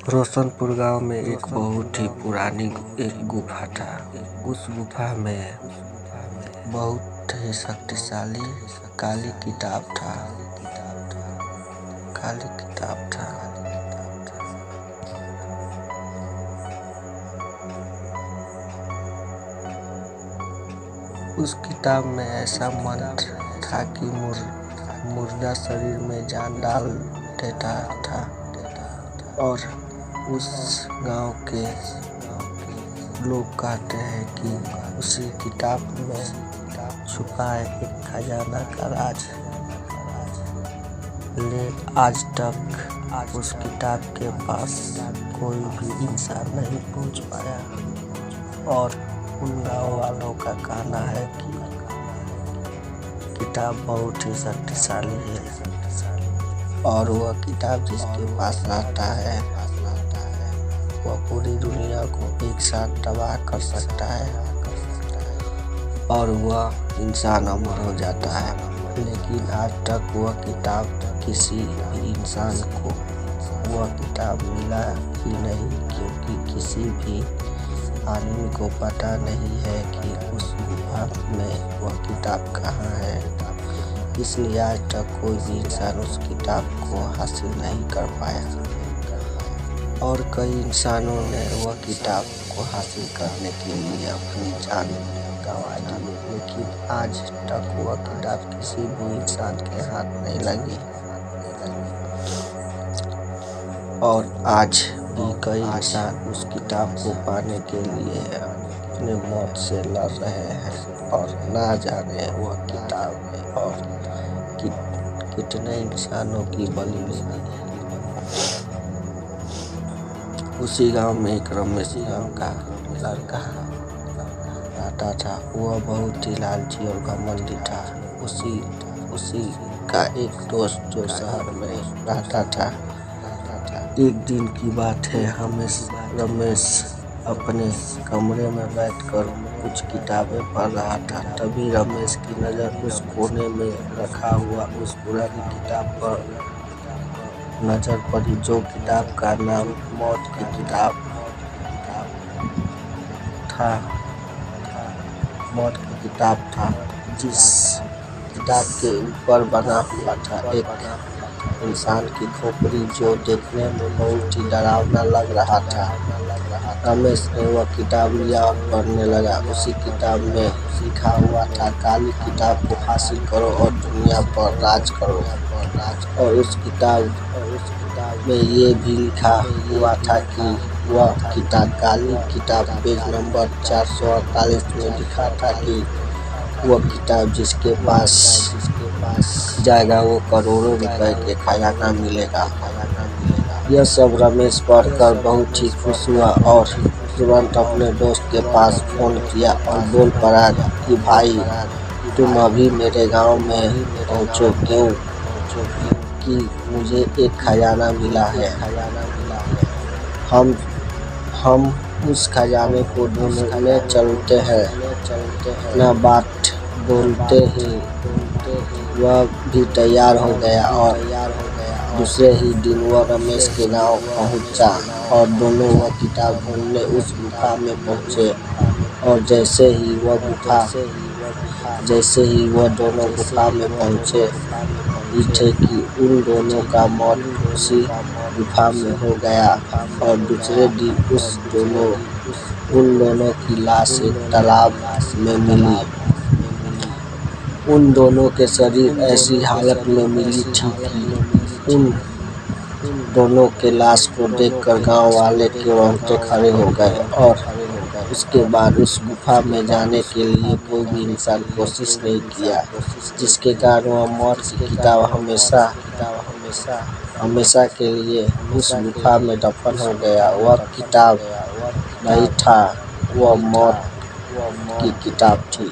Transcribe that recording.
रोशनपुर गांव में एक बहुत ही पुरानी एक गुफा था। उस गुफा में बहुत ही शक्तिशाली काली किताब था। उस किताब में ऐसा मंत्र था कि मुर्दा शरीर में जान डाल देता था और उस गांव के लोग कहते हैं कि उसी किताब में छुपा है एक खजाना का राज। लेकिन आज तक उस किताब के पास कोई भी इंसान नहीं पहुंच पाया और उन गाँव वालों का कहना है कि किताब बहुत ही शक्तिशाली है और वह किताब जिसके पास रहता है वह पूरी दुनिया को एक साथ तबाह कर सकता है और वह इंसान अमर हो जाता है। लेकिन आज तक वह किताब किसी भी इंसान को वह किताब मिला ही नहीं, क्योंकि किसी भी आदमी को पता नहीं है कि उस गुफा में वह किताब कहाँ है। इसलिए आज तक कोई भी इंसान उस किताब को हासिल नहीं कर पाया और कई इंसानों ने वह किताब को हासिल करने के लिए अपनी जान गंवा दी, लेकिन आज तक वह किताब किसी भी इंसान के हाथ नहीं लगी और आज भी कई इंसान उस किताब को पाने के लिए अपने मौत से लड़ रहे हैं और ना जाने वह किताब और कितने इंसानों की बलि हुई। उसी गांव में एक रमेश नाम का लड़का रहता था। वह बहुत ही लालची और घमंडी था। उसी का एक दोस्त जो शहर में रहता था। एक दिन की बात है, रमेश अपने कमरे में बैठकर कुछ किताबें पढ़ रहा था। तभी रमेश की नज़र उस कोने में रखा हुआ उस पुरानी किताब पर नजर पड़ी, जो किताब का नाम मौत की किताब था। जिस किताब के ऊपर बना हुआ था एक इंसान की खोपड़ी, जो देखने में बहुत ही डरावना लग रहा था। रमेश ने वह किताब लिया और पढ़ने लगा। उसी किताब में लिखा हुआ था, काली किताब को हासिल करो और दुनिया पर राज करो। और उस किताब में ये भी लिखा हुआ था कि वह किताब काली किताब पेज नंबर 448 में लिखा था कि वह किताब जिसके पास जाएगा वो करोड़ों रुपए के खजाना मिलेगा। यह सब रमेश पढ़कर बहुत ही खुश हुआ और तुरंत अपने दोस्त के पास फोन किया और बोल पड़ा कि भाई तुम अभी मेरे गांव में पहुंचो, क्यों कि मुझे एक खजाना मिला है। हम उस खजाने को ढूंढने चलते हैं। न बात बोलते ही वह भी तैयार हो गया और दूसरे ही दिन वह रमेश के गांव पहुंचा और दोनों वह किताब ढूंढने उस गुफा में पहुंचे। और जैसे ही वह दोनों गुफा में पहुंचे थे कि उन दोनों का मौत उसी गुफा में हो गया और दूसरे दिन उन दोनों की लाश एक तालाब में मिली। उन दोनों के शरीर ऐसी हालत में मिली थी कि उन दोनों के लाश को देखकर गांव वाले के रोंगटे खड़े हो गए और उसके बाद उस गुफा में जाने के लिए कोई भी इंसान कोशिश नहीं किया, जिसके कारण वह मौत की किताब हमेशा के लिए उस गुफा में दफन हो गया। वह किताब नहीं था, वह मौत की किताब थी।